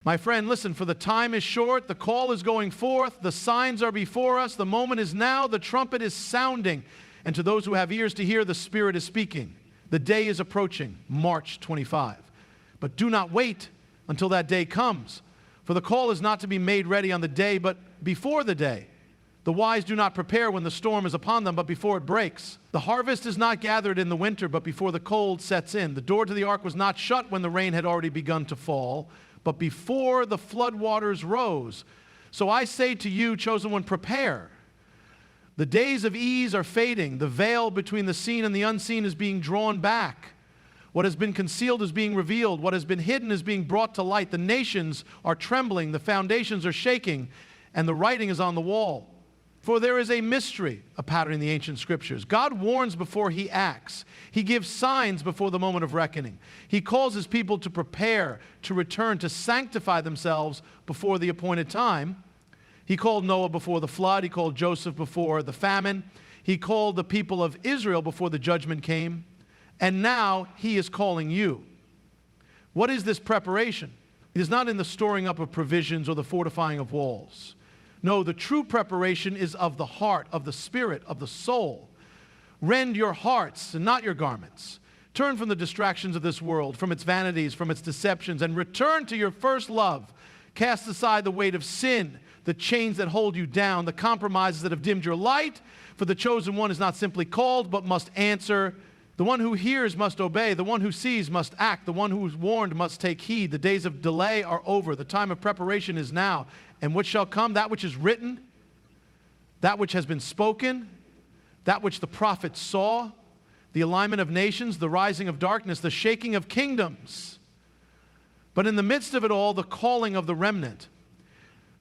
My friend, listen, for the time is short, the call is going forth, the signs are before us, the moment is now, the trumpet is sounding. And to those who have ears to hear, the Spirit is speaking. The day is approaching, March 25. But do not wait until that day comes. For the call is not to be made ready on the day, but before the day. The wise do not prepare when the storm is upon them, but before it breaks. The harvest is not gathered in the winter, but before the cold sets in. The door to the ark was not shut when the rain had already begun to fall, but before the floodwaters rose. So I say to you, chosen one, prepare. The days of ease are fading. The veil between the seen and the unseen is being drawn back. What has been concealed is being revealed. What has been hidden is being brought to light. The nations are trembling. The foundations are shaking, and the writing is on the wall. For there is a mystery, a pattern in the ancient scriptures. God warns before he acts. He gives signs before the moment of reckoning. He calls his people to prepare, to return, to sanctify themselves before the appointed time. He called Noah before the flood. He called Joseph before the famine. He called the people of Israel before the judgment came. And now he is calling you. What is this preparation? It is not in the storing up of provisions or the fortifying of walls. No, the true preparation is of the heart, of the spirit, of the soul. Rend your hearts and not your garments. Turn from the distractions of this world, from its vanities, from its deceptions, and return to your first love. Cast aside the weight of sin, the chains that hold you down, the compromises that have dimmed your light. For the chosen one is not simply called, but must answer. The one who hears must obey. The one who sees must act. The one who is warned must take heed. The days of delay are over. The time of preparation is now. And what shall come? That which is written, that which has been spoken, that which the prophets saw, the alignment of nations, the rising of darkness, the shaking of kingdoms. But in the midst of it all, the calling of the remnant,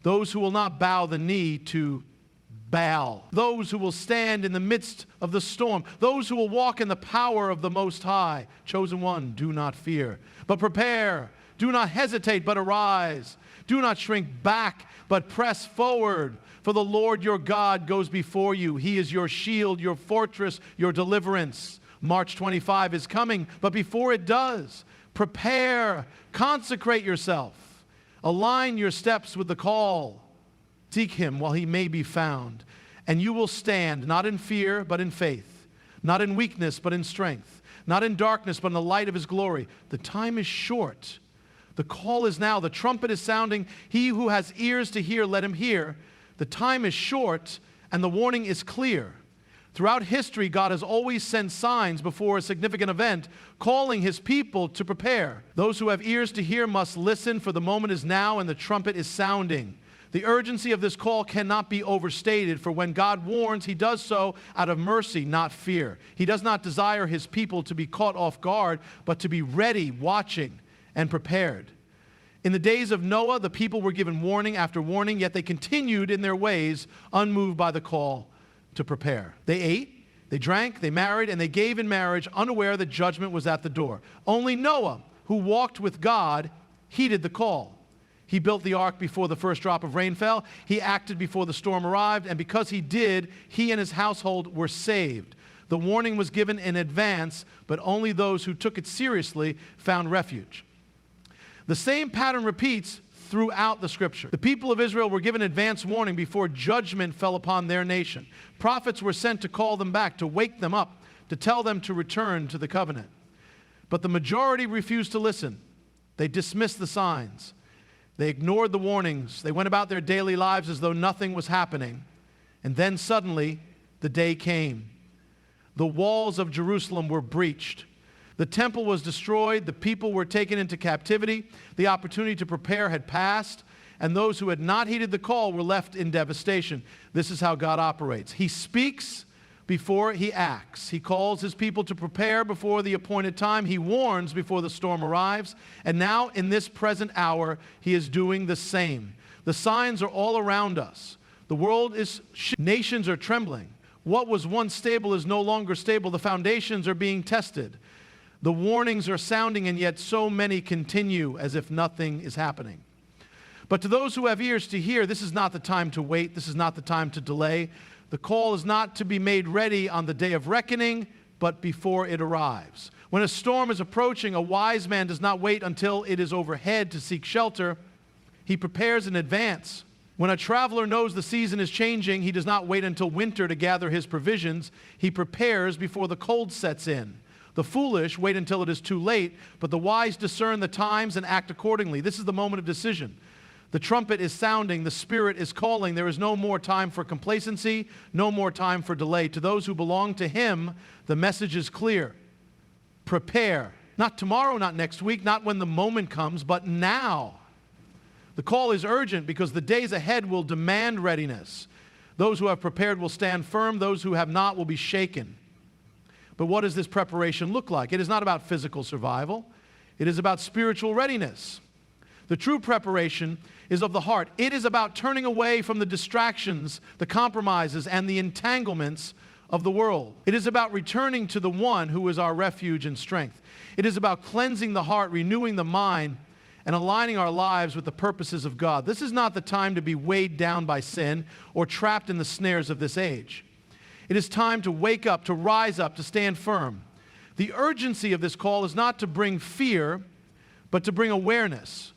those who will not bow the knee to Baal, those who will stand in the midst of the storm, those who will walk in the power of the Most High. Chosen one, do not fear, but prepare. Do not hesitate, but arise. Do not shrink back, but press forward. For the Lord your God goes before you. He is your shield, your fortress, your deliverance. March 25 is coming, but before it does, prepare, consecrate yourself. Align your steps with the call. Seek him while he may be found. And you will stand, not in fear, but in faith. Not in weakness, but in strength. Not in darkness, but in the light of his glory. The time is short. The call is now. The trumpet is sounding. He who has ears to hear, let him hear. The time is short, and the warning is clear. Throughout history, God has always sent signs before a significant event, calling his people to prepare. Those who have ears to hear must listen, for the moment is now, and the trumpet is sounding. The urgency of this call cannot be overstated, for when God warns, he does so out of mercy, not fear. He does not desire his people to be caught off guard, but to be ready, watching, and prepared. In the days of Noah, the people were given warning after warning, yet they continued in their ways, unmoved by the call to prepare. They ate, they drank, they married, and they gave in marriage, unaware that judgment was at the door. Only Noah, who walked with God, heeded the call. He built the ark before the first drop of rain fell. He acted before the storm arrived, and because he did, he and his household were saved. The warning was given in advance, but only those who took it seriously found refuge. The same pattern repeats throughout the scripture. The people of Israel were given advance warning before judgment fell upon their nation. Prophets were sent to call them back, to wake them up, to tell them to return to the covenant. But the majority refused to listen. They dismissed the signs. They ignored the warnings. They went about their daily lives as though nothing was happening. And then suddenly, the day came. The walls of Jerusalem were breached. The temple was destroyed. The people were taken into captivity. The opportunity to prepare had passed. And those who had not heeded the call were left in devastation. This is how God operates. He speaks before he acts. He calls his people to prepare before the appointed time. He warns before the storm arrives. And now, in this present hour, he is doing the same. The signs are all around us. The world is nations are trembling. What was once stable is no longer stable. The foundations are being tested. The warnings are sounding, and yet so many continue as if nothing is happening. But to those who have ears to hear, this is not the time to wait. This is not the time to delay. The call is not to be made ready on the day of reckoning, but before it arrives. When a storm is approaching, a wise man does not wait until it is overhead to seek shelter. He prepares in advance. When a traveler knows the season is changing, he does not wait until winter to gather his provisions. He prepares before the cold sets in. The foolish wait until it is too late, but the wise discern the times and act accordingly. This is the moment of decision. The trumpet is sounding, the Spirit is calling. There is no more time for complacency, no more time for delay. To those who belong to Him, the message is clear. Prepare. Not tomorrow, not next week, not when the moment comes, but now. The call is urgent because the days ahead will demand readiness. Those who have prepared will stand firm. Those who have not will be shaken. But what does this preparation look like? It is not about physical survival. It is about spiritual readiness. The true preparation is of the heart. It is about turning away from the distractions, the compromises, and the entanglements of the world. It is about returning to the one who is our refuge and strength. It is about cleansing the heart, renewing the mind, and aligning our lives with the purposes of God. This is not the time to be weighed down by sin or trapped in the snares of this age. It is time to wake up, to rise up, to stand firm. The urgency of this call is not to bring fear, but to bring awareness.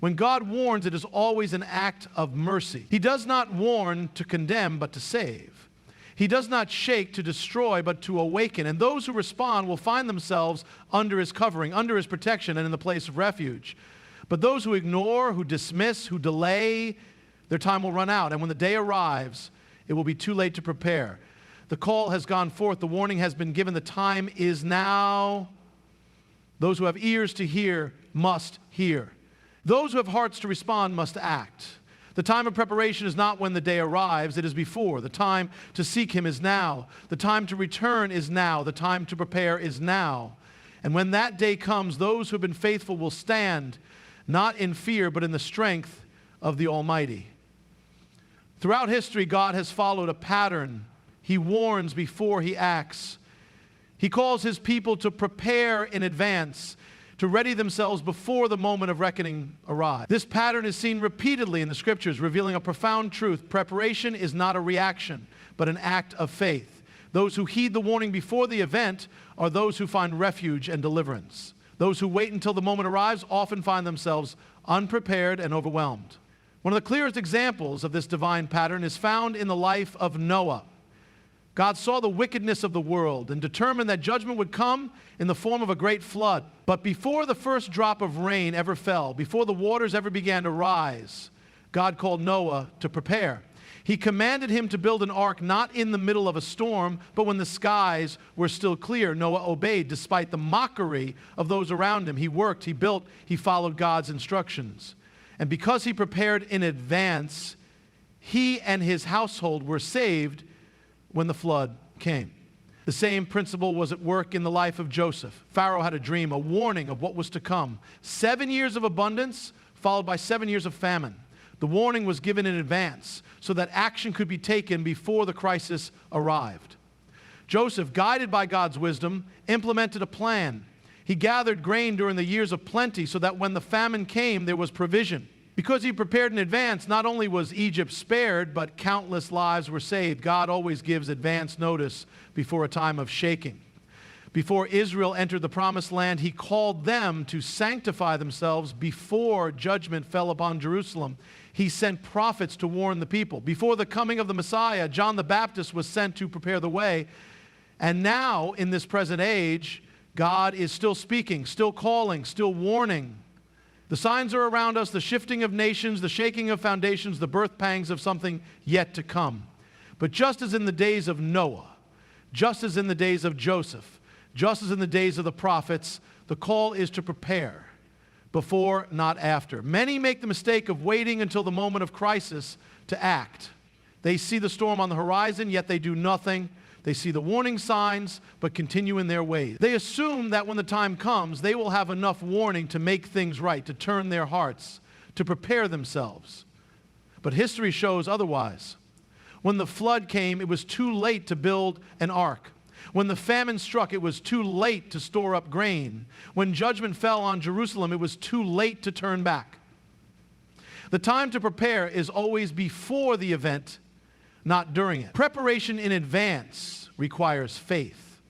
When God warns, it is always an act of mercy. He does not warn to condemn, but to save. He does not shake to destroy, but to awaken. And those who respond will find themselves under His covering, under His protection, and in the place of refuge. But those who ignore, who dismiss, who delay, their time will run out. And when the day arrives, it will be too late to prepare. The call has gone forth. The warning has been given. The time is now. Those who have ears to hear must hear. Those who have hearts to respond must act. The time of preparation is not when the day arrives. It is before. The time to seek Him is now. The time to return is now. The time to prepare is now. And when that day comes, those who have been faithful will stand, not in fear, but in the strength of the Almighty. Throughout history, God has followed a pattern. He warns before He acts. He calls His people to prepare in advance, to ready themselves before the moment of reckoning arrives. This pattern is seen repeatedly in the Scriptures, revealing a profound truth. Preparation is not a reaction, but an act of faith. Those who heed the warning before the event are those who find refuge and deliverance. Those who wait until the moment arrives often find themselves unprepared and overwhelmed. One of the clearest examples of this divine pattern is found in the life of Noah. God saw the wickedness of the world and determined that judgment would come in the form of a great flood. But before the first drop of rain ever fell, before the waters ever began to rise, God called Noah to prepare. He commanded him to build an ark not in the middle of a storm, but when the skies were still clear. Noah obeyed despite the mockery of those around him. He worked, he built, he followed God's instructions. And because he prepared in advance, he and his household were saved when the flood came. The same principle was at work in the life of Joseph. Pharaoh had a dream, a warning of what was to come. 7 years of abundance followed by 7 years of famine. The warning was given in advance so that action could be taken before the crisis arrived. Joseph, guided by God's wisdom, implemented a plan. He gathered grain during the years of plenty so that when the famine came, there was provision. Because he prepared in advance, not only was Egypt spared, but countless lives were saved. God always gives advance notice before a time of shaking. Before Israel entered the promised land, He called them to sanctify themselves before judgment fell upon Jerusalem. He sent prophets to warn the people. Before the coming of the Messiah, John the Baptist was sent to prepare the way. And now, in this present age, God is still speaking, still calling, still warning. The signs are around us, the shifting of nations, the shaking of foundations, the birth pangs of something yet to come. But just as in the days of Noah, just as in the days of Joseph, just as in the days of the prophets, the call is to prepare before, not after. Many make the mistake of waiting until the moment of crisis to act. They see the storm on the horizon, yet they do nothing. They see the warning signs, but continue in their ways. They assume that when the time comes, they will have enough warning to make things right, to turn their hearts, to prepare themselves. But history shows otherwise. When the flood came, it was too late to build an ark. When the famine struck, it was too late to store up grain. When judgment fell on Jerusalem, it was too late to turn back. The time to prepare is always before the event, not during it. Preparation in advance requires faith.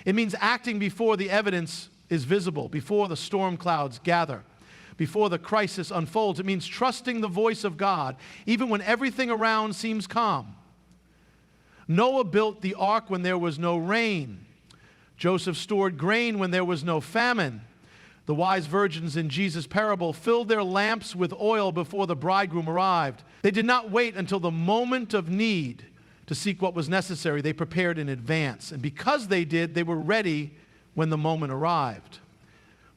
It means acting before the evidence is visible, before the storm clouds gather. before the crisis unfolds. It means trusting the voice of God, even when everything around seems calm. Noah built the ark when there was no rain. Joseph stored grain when there was no famine. The wise virgins in Jesus' parable filled their lamps with oil before the bridegroom arrived. They did not wait until the moment of need to seek what was necessary. They prepared in advance. And because they did, they were ready when the moment arrived.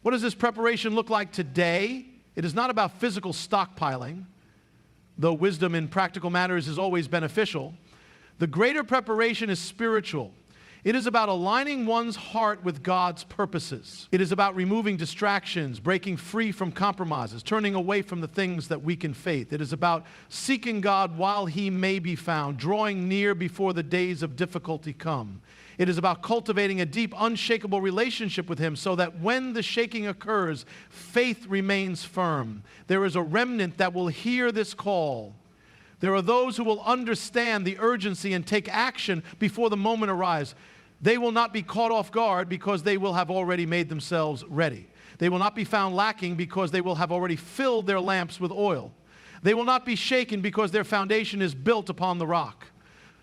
What does this preparation look like today? It is not about physical stockpiling, though wisdom in practical matters is always beneficial. The greater preparation is spiritual. It is about aligning one's heart with God's purposes. It is about removing distractions, breaking free from compromises, turning away from the things that weaken faith. It is about seeking God while He may be found, drawing near before the days of difficulty come. It is about cultivating a deep, unshakable relationship with Him so that when the shaking occurs, faith remains firm. There is a remnant that will hear this call. There are those who will understand the urgency and take action before the moment arrives. They will not be caught off guard because they will have already made themselves ready. They will not be found lacking because they will have already filled their lamps with oil. They will not be shaken because their foundation is built upon the rock.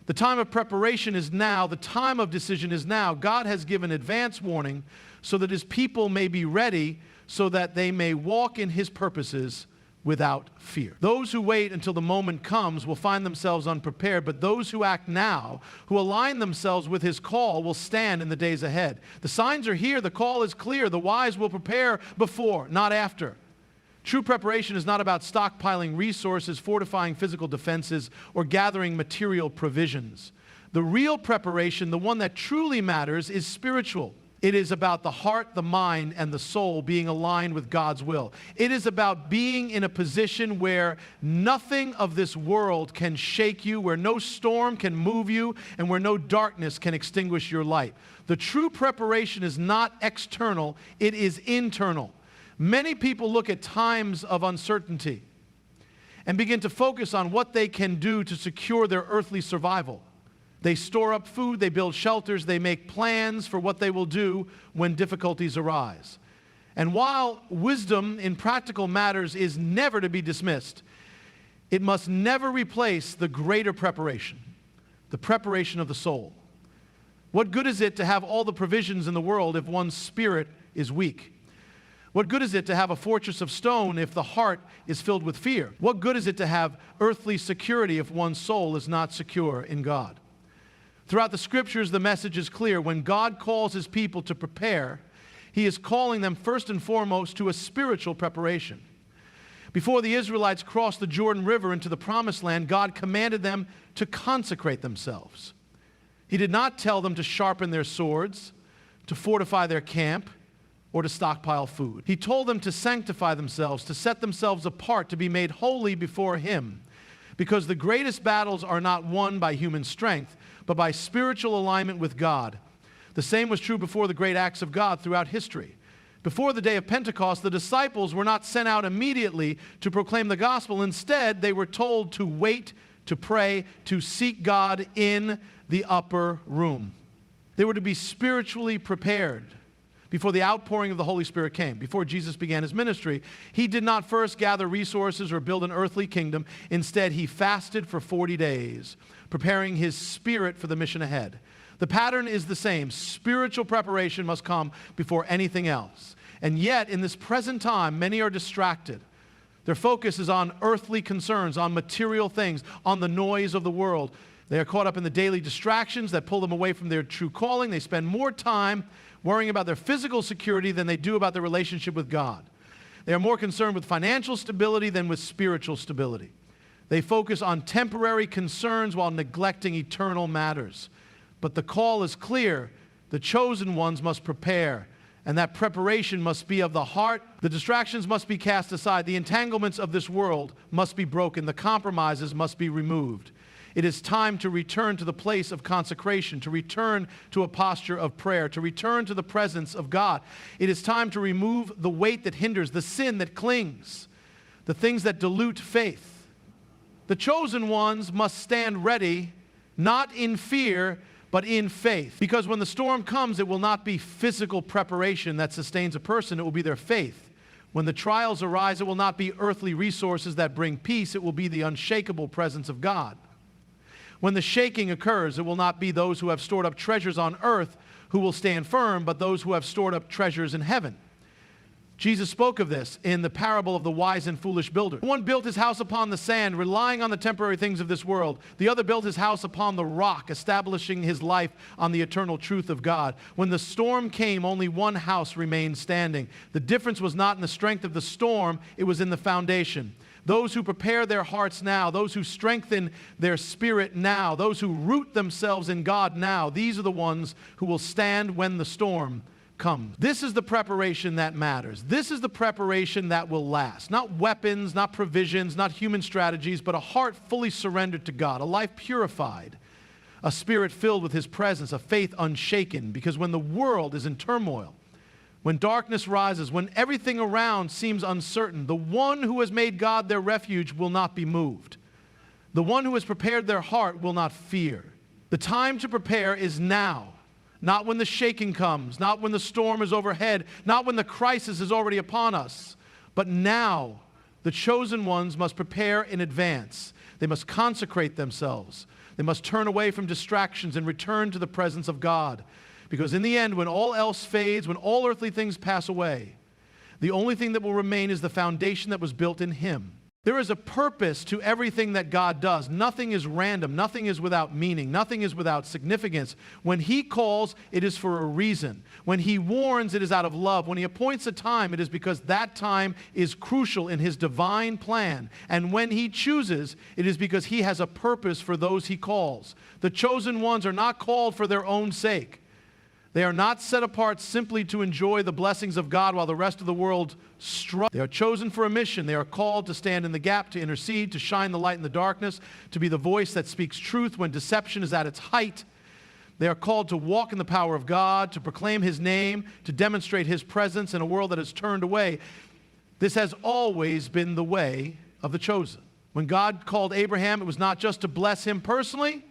The time of preparation is now. The time of decision is now. God has given advance warning so that His people may be ready, so that they may walk in His purposes without fear. Those who wait until the moment comes will find themselves unprepared, but those who act now, who align themselves with His call, will stand in the days ahead. The signs are here. The call is clear. The wise will prepare before, not after. True preparation is not about stockpiling resources, fortifying physical defenses, or gathering material provisions. The real preparation, the one that truly matters, is spiritual. It is about the heart, the mind, and the soul being aligned with God's will. It is about being in a position where nothing of this world can shake you, where no storm can move you, and where no darkness can extinguish your light. The true preparation is not external, it is internal. Many people look at times of uncertainty and begin to focus on what they can do to secure their earthly survival. They store up food, they build shelters, they make plans for what they will do when difficulties arise. And while wisdom in practical matters is never to be dismissed, it must never replace the greater preparation, the preparation of the soul. What good is it to have all the provisions in the world if one's spirit is weak? What good is it to have a fortress of stone if the heart is filled with fear? What good is it to have earthly security if one's soul is not secure in God? Throughout the Scriptures, the message is clear. When God calls His people to prepare, He is calling them first and foremost to a spiritual preparation. Before the Israelites crossed the Jordan River into the Promised Land, God commanded them to consecrate themselves. He did not tell them to sharpen their swords, to fortify their camp, or to stockpile food. He told them to sanctify themselves, to set themselves apart, to be made holy before Him. Because the greatest battles are not won by human strength, but by spiritual alignment with God. The same was true before the great acts of God throughout history. Before the day of Pentecost, the disciples were not sent out immediately to proclaim the gospel. Instead, they were told to wait, to pray, to seek God in the upper room. They were to be spiritually prepared before the outpouring of the Holy Spirit came. Before Jesus began His ministry, He did not first gather resources or build an earthly kingdom. Instead, He fasted for 40 days, preparing His spirit for the mission ahead. The pattern is the same. Spiritual preparation must come before anything else. And yet, in this present time, many are distracted. Their focus is on earthly concerns, on material things, on the noise of the world. They are caught up in the daily distractions that pull them away from their true calling. They spend more time worrying about their physical security than they do about their relationship with God. They are more concerned with financial stability than with spiritual stability. They focus on temporary concerns while neglecting eternal matters. But the call is clear. The chosen ones must prepare, and that preparation must be of the heart. The distractions must be cast aside. The entanglements of this world must be broken. The compromises must be removed. It is time to return to the place of consecration, to return to a posture of prayer, to return to the presence of God. It is time to remove the weight that hinders, the sin that clings, the things that dilute faith. The chosen ones must stand ready, not in fear, but in faith. Because when the storm comes, it will not be physical preparation that sustains a person, it will be their faith When the trials arise, it will not be earthly resources that bring peace. It will be the unshakable presence of God. When the shaking occurs, it will not be those who have stored up treasures on earth who will stand firm, but those who have stored up treasures in heaven. Jesus spoke of this in the parable of the wise and foolish builder. One built his house upon the sand, relying on the temporary things of this world. The other built his house upon the rock, establishing his life on the eternal truth of God. When the storm came, only one house remained standing. The difference was not in the strength of the storm, it was in the foundation. Those who prepare their hearts now, those who strengthen their spirit now, those who root themselves in God now, these are the ones who will stand when the storm comes. This is the preparation that matters. This is the preparation that will last. Not weapons, not provisions, not human strategies, but a heart fully surrendered to God, a life purified, a spirit filled with His presence, a faith unshaken. Because when the world is in turmoil, when darkness rises, when everything around seems uncertain, the one who has made God their refuge will not be moved. The one who has prepared their heart will not fear. The time to prepare is now. Not when the shaking comes, not when the storm is overhead, not when the crisis is already upon us, but now the chosen ones must prepare in advance. They must consecrate themselves. They must turn away from distractions and return to the presence of God. Because in the end, when all else fades, when all earthly things pass away, the only thing that will remain is the foundation that was built in Him. There is a purpose to everything that God does. Nothing is random. Nothing is without meaning. Nothing is without significance. When He calls, it is for a reason. When He warns, it is out of love. When He appoints a time, it is because that time is crucial in His divine plan. And when He chooses, it is because He has a purpose for those He calls. The chosen ones are not called for their own sake. They are not set apart simply to enjoy the blessings of God while the rest of the world struggles. They are chosen for a mission. They are called to stand in the gap, to intercede, to shine the light in the darkness, to be the voice that speaks truth when deception is at its height. They are called to walk in the power of God, to proclaim His name, to demonstrate His presence in a world that has turned away. This has always been the way of the chosen. When God called Abraham, it was not just to bless him personally,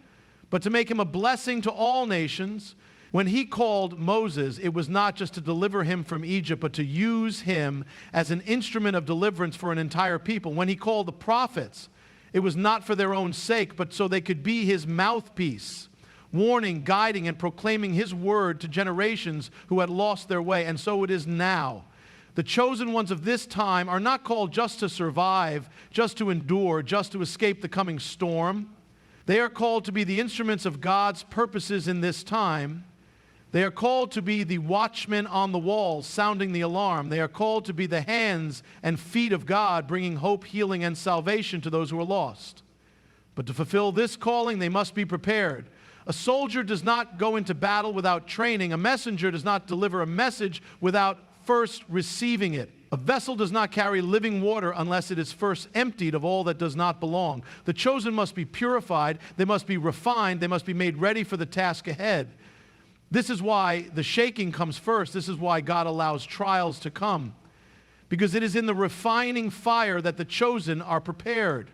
but to make him a blessing to all nations. When He called Moses, it was not just to deliver him from Egypt, but to use him as an instrument of deliverance for an entire people. When He called the prophets, it was not for their own sake, but so they could be His mouthpiece, warning, guiding, and proclaiming His word to generations who had lost their way. And so it is now. The chosen ones of this time are not called just to survive, just to endure, just to escape the coming storm. They are called to be the instruments of God's purposes in this time. They are called to be the watchmen on the walls, sounding the alarm. They are called to be the hands and feet of God, bringing hope, healing, and salvation to those who are lost. But to fulfill this calling, they must be prepared. A soldier does not go into battle without training. A messenger does not deliver a message without first receiving it. A vessel does not carry living water unless it is first emptied of all that does not belong. The chosen must be purified. They must be refined. They must be made ready for the task ahead. This is why the shaking comes first. This is why God allows trials to come. Because it is in the refining fire that the chosen are prepared.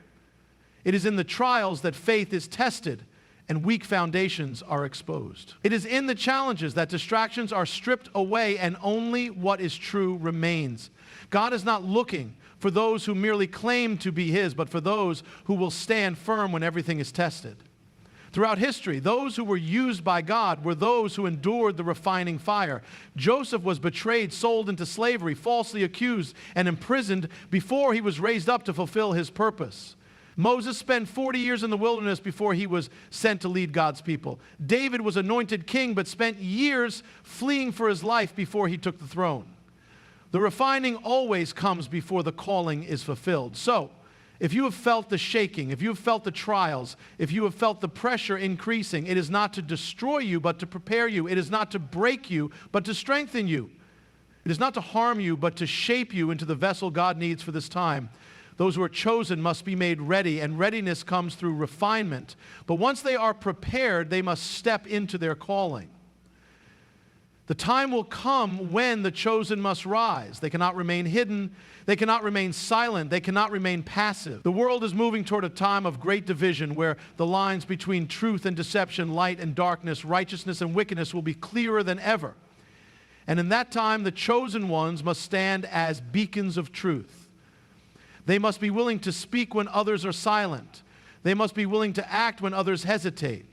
It is in the trials that faith is tested and weak foundations are exposed. It is in the challenges that distractions are stripped away and only what is true remains. God is not looking for those who merely claim to be His, but for those who will stand firm when everything is tested. Throughout history, those who were used by God were those who endured the refining fire. Joseph was betrayed, sold into slavery, falsely accused, and imprisoned before he was raised up to fulfill his purpose. Moses spent 40 years in the wilderness before he was sent to lead God's people. David was anointed king, but spent years fleeing for his life before he took the throne. The refining always comes before the calling is fulfilled. So, if you have felt the shaking, if you have felt the trials, if you have felt the pressure increasing, it is not to destroy you, but to prepare you. It is not to break you, but to strengthen you. It is not to harm you, but to shape you into the vessel God needs for this time. Those who are chosen must be made ready, and readiness comes through refinement. But once they are prepared, they must step into their calling. The time will come when the chosen must rise. They cannot remain hidden. They cannot remain silent. They cannot remain passive. The world is moving toward a time of great division where the lines between truth and deception, light and darkness, righteousness and wickedness will be clearer than ever. And in that time, the chosen ones must stand as beacons of truth. They must be willing to speak when others are silent. They must be willing to act when others hesitate.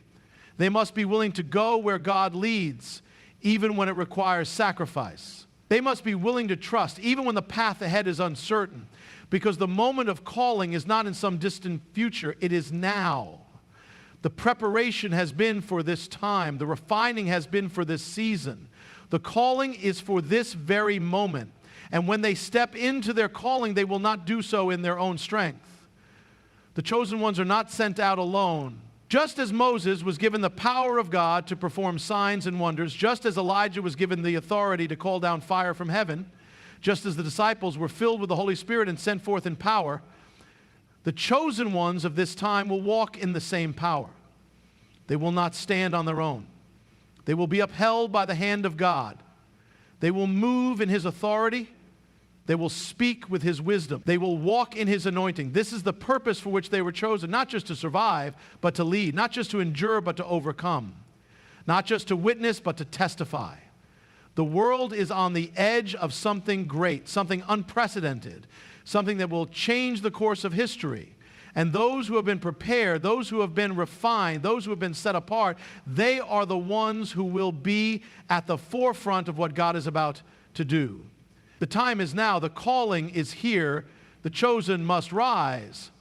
They must be willing to go where God leads, even when it requires sacrifice. They must be willing to trust, even when the path ahead is uncertain, because the moment of calling is not in some distant future, it is now. The preparation has been for this time. The refining has been for this season. The calling is for this very moment. And when they step into their calling, they will not do so in their own strength. The chosen ones are not sent out alone. Just as Moses was given the power of God to perform signs and wonders, just as Elijah was given the authority to call down fire from heaven, just as the disciples were filled with the Holy Spirit and sent forth in power, the chosen ones of this time will walk in the same power. They will not stand on their own. They will be upheld by the hand of God. They will move in His authority. They will speak with His wisdom. They will walk in His anointing. This is the purpose for which they were chosen, not just to survive, but to lead, not just to endure, but to overcome, not just to witness, but to testify. The world is on the edge of something great, something unprecedented, something that will change the course of history. And those who have been prepared, those who have been refined, those who have been set apart, they are the ones who will be at the forefront of what God is about to do. The time is now. The calling is here. The chosen must rise.